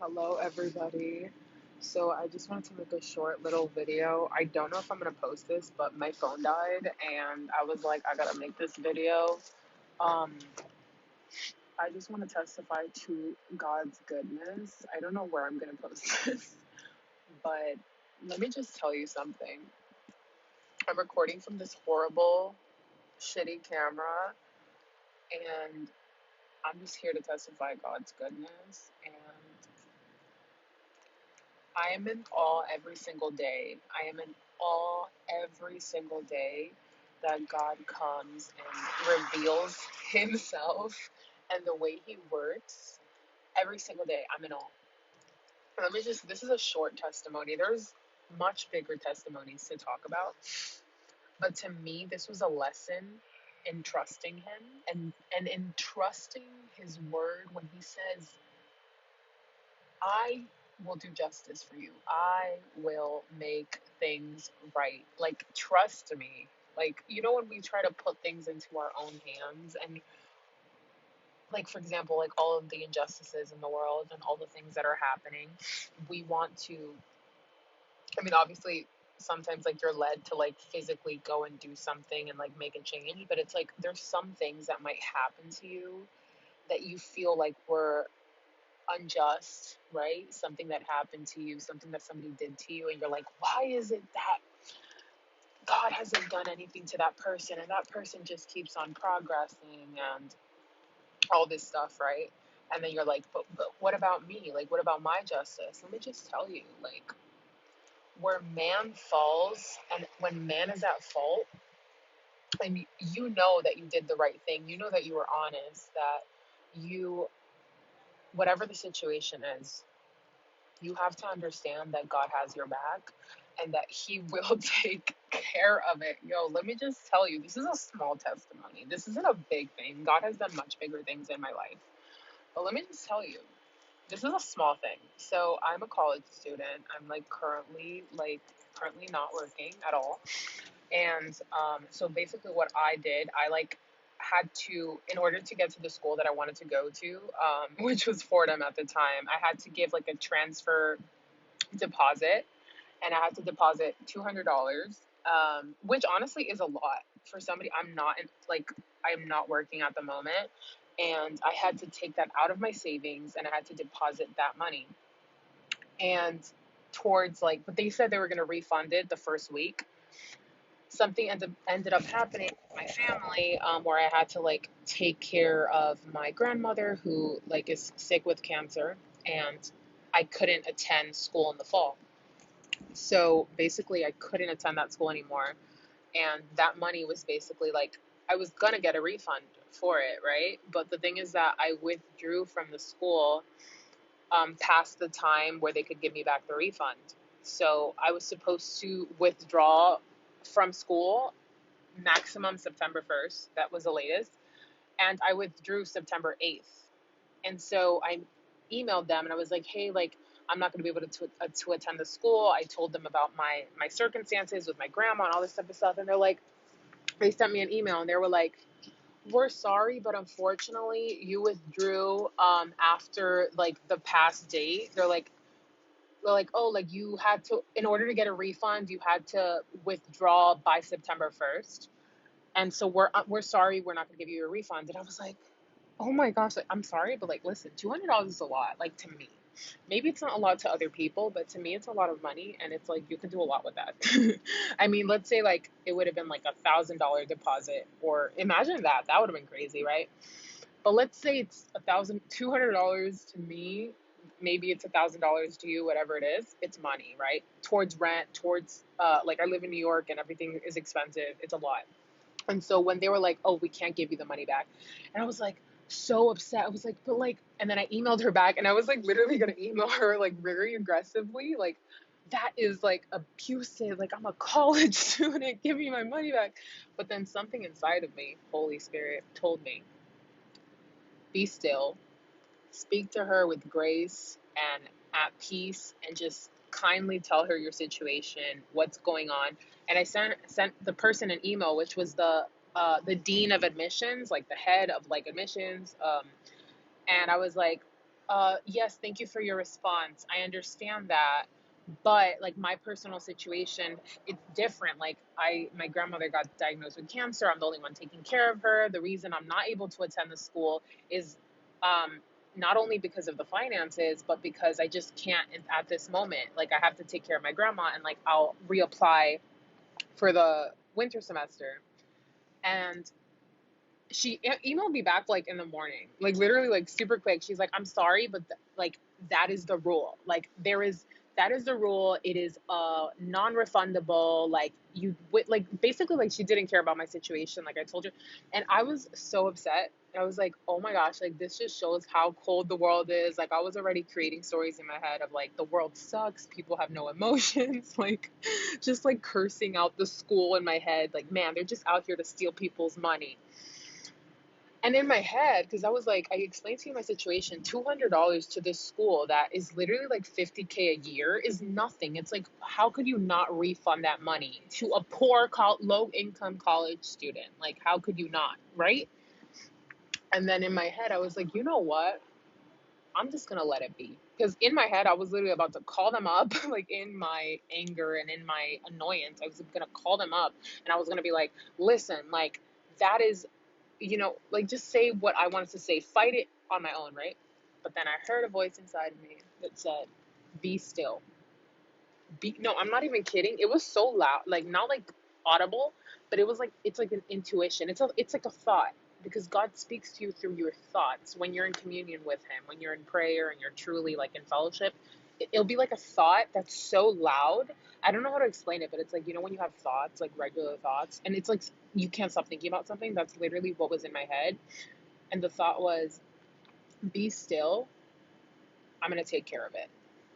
Hello, everybody. So, I just wanted to make a short little video. I don't know if I'm gonna post this, but my phone died, and I was like, I gotta make this video. Um, I just want to testify to God's goodness. I don't know where I'm gonna post this, but let me just tell you something. I'm recording from this horrible, shitty camera, and I'm just here to testify God's goodness. And I am in awe every single day. I am in awe every single day that God comes and reveals Himself and the way He works. Every single day, I'm in awe. This is a short testimony. There's much bigger testimonies to talk about. But to me, this was a lesson in trusting Him and in trusting His word when He says, I will do justice for you. I will make things right. Like, trust me. Like, when we try to put things into our own hands and, like, for example, like all of the injustices in the world and all the things that are happening, we want to, obviously, sometimes like you're led to like physically go and do something and like make a change, but it's like there's some things that might happen to you that you feel like were unjust, right? Something that happened to you, something that somebody did to you, and you're like, why is it that God hasn't done anything to that person and that person just keeps on progressing and all this stuff, right? And then you're like, but what about me? Like, what about my justice? Let me just tell you, like, where man falls and when man is at fault, and you know that you did the right thing, you know that you were honest, that you, whatever the situation is, you have to understand that God has your back and that He will take care of it. Yo, let me just tell you, this is a small testimony. This isn't a big thing. God has done much bigger things in my life. But let me just tell you, this is a small thing. So I'm a college student. I'm currently not working at all. And so basically what I did, I had to, in order to get to the school that I wanted to go to, which was Fordham at the time, I had to give like a transfer deposit, and I had to deposit $200, which honestly is a lot for somebody. I'm not working at the moment, and I had to take that out of my savings, and I had to deposit that money. And but they said they were going to refund it the first week. Something ended up happening with my family, where I had to like take care of my grandmother who like is sick with cancer, and I couldn't attend school in the fall. So basically, I couldn't attend that school anymore. And that money was basically like, I was going to get a refund for it, right? But the thing is that I withdrew from the school past the time where they could give me back the refund. So I was supposed to withdraw from school maximum September 1st. That was the latest. And I withdrew September 8th. And so I emailed them and I was like, hey, like, I'm not going to be able to attend the school. I told them about my circumstances with my grandma and all this type of stuff. And they sent me an email and they were like, we're sorry, but unfortunately you withdrew after like the past date. They're like, oh, like you had to, in order to get a refund, you had to withdraw by September 1st. And so we're sorry, we're not going to give you a refund. And I was like, oh my gosh, like, I'm sorry, but like, listen, $200 is a lot, like to me. Maybe it's not a lot to other people, but to me, it's a lot of money, and it's like you can do a lot with that. I mean, let's say like it would have been like $1,000 deposit, or imagine that. That would have been crazy, right? But let's say it's $200 to me. Maybe it's $1,000 to you, whatever it is. It's money, right? Towards rent, towards like I live in New York, and everything is expensive. It's a lot. And so when they were like, oh, we can't give you the money back. And I was like, so upset. I was like, but like, and then I emailed her back and I was like, literally going to email her like very aggressively. Like, that is like abusive. Like, I'm a college student. Give me my money back. But then something inside of me, Holy Spirit, told me, be still, speak to her with grace and at peace, and just kindly tell her your situation, what's going on. And I sent the person an email, which was the dean of admissions, like the head of like admissions. And I was like, Yes, thank you for your response. I understand that. But like my personal situation, it's different. Like my grandmother got diagnosed with cancer. I'm the only one taking care of her. The reason I'm not able to attend the school is um, not only because of the finances, but because I just can't at this moment. Like I have to take care of my grandma, and like I'll reapply for the winter semester. And she emailed me back like in the morning, like literally like super quick. She's like, I'm sorry, but like that is the rule. Like that is the rule. It is non-refundable. Like like basically like she didn't care about my situation, like I told you. And I was so upset. I was like, oh my gosh, like this just shows how cold the world is. Like I was already creating stories in my head of like the world sucks, people have no emotions, like just like cursing out the school in my head. Like, man, they're just out here to steal people's money. And in my head, because I was like, I explained to you my situation, $200 to this school that is literally like 50K a year is nothing. It's like, how could you not refund that money to a poor, low income college student? Like, how could you not, right? And then in my head, I was like, you know what? I'm just gonna let it be. Because in my head, I was literally about to call them up, like in my anger and in my annoyance, I was gonna call them up and I was gonna be like, listen, like, that is, like just say what I wanted to say, fight it on my own, right? But then I heard a voice inside of me that said, be still. No, I'm not even kidding. It was so loud, like not like audible, but it was like, it's like an intuition. It's like a thought, because God speaks to you through your thoughts when you're in communion with Him, when you're in prayer and you're truly like in fellowship. It'll be like a thought that's so loud. I don't know how to explain it, but it's like, when you have thoughts, like regular thoughts, and it's like you can't stop thinking about something. That's literally what was in my head. And the thought was, be still. I'm going to take care of it.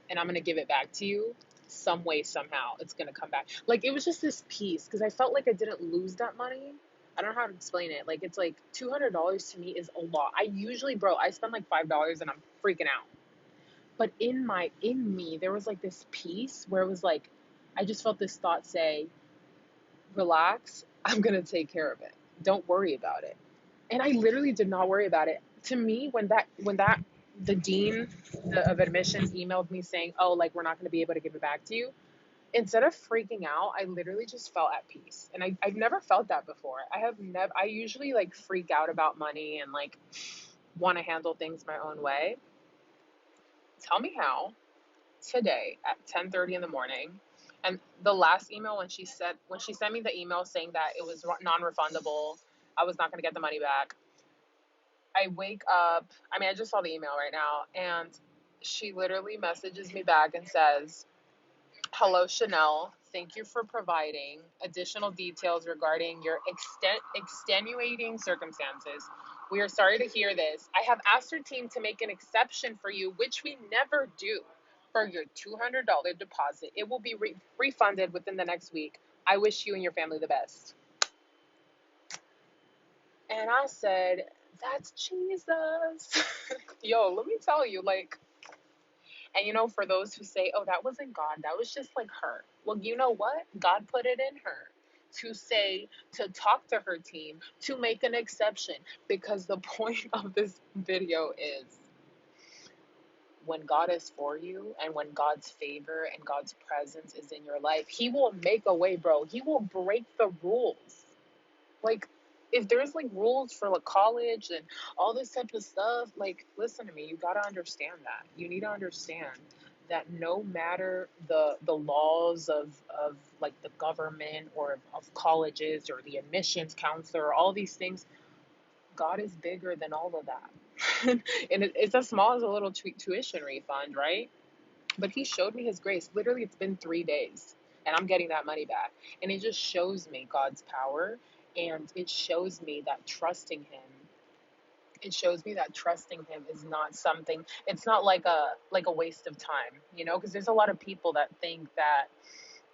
And I'm going to give it back to you some way, somehow. It's going to come back. Like, it was just this peace, because I felt like I didn't lose that money. I don't know how to explain it. Like, it's like $200 to me is a lot. I usually, bro, I spend like $5 and I'm freaking out. But in me, there was like this peace where it was like, I just felt this thought say, relax, I'm going to take care of it. Don't worry about it. And I literally did not worry about it. To me, when that the dean of admissions emailed me saying, "Oh, like we're not going to be able to give it back to you," instead of freaking out, I literally just felt at peace. And I've never felt that before. I usually like freak out about money and like want to handle things my own way. Tell me how today at 10:30 in the morning. And the last email, when she sent me the email saying that it was non-refundable, I was not going to get the money back. I wake up, I mean, I just saw the email right now, and she literally messages me back and says, hello, Chanel. Thank you for providing additional details regarding your extenuating circumstances. We are sorry to hear this. I have asked our team to make an exception for you, which we never do, for your $200 deposit. It will be refunded within the next week. I wish you and your family the best. And I said, that's Jesus. Yo, let me tell you, like, and for those who say, oh, that wasn't God, that was just like her. Well, you know what? God put it in her to talk to her team, to make an exception. Because the point of this video is, when God is for you and when God's favor and God's presence is in your life, He will make a way, bro. He will break the rules. Like, if there's like rules for like college and all this type of stuff, like, listen to me, you gotta understand that. You need to understand that no matter the laws of like the government or of colleges or the admissions counselor, all these things, God is bigger than all of that. And it's as small as a little tuition refund, right? But He showed me His grace. Literally, it's been 3 days and I'm getting that money back. And it just shows me God's power. And it shows me that trusting Him is not something, it's not like a waste of time, because there's a lot of people that think that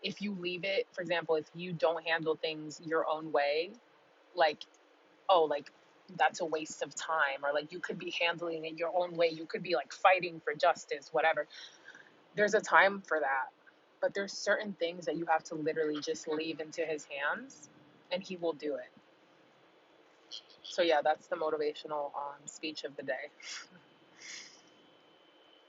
if you leave it, for example, if you don't handle things your own way, like, oh, like, that's a waste of time, or like you could be handling it your own way, you could be like fighting for justice, whatever. There's a time for that, but there's certain things that you have to literally just leave into His hands, and He will do it. So yeah, that's the motivational speech of the day.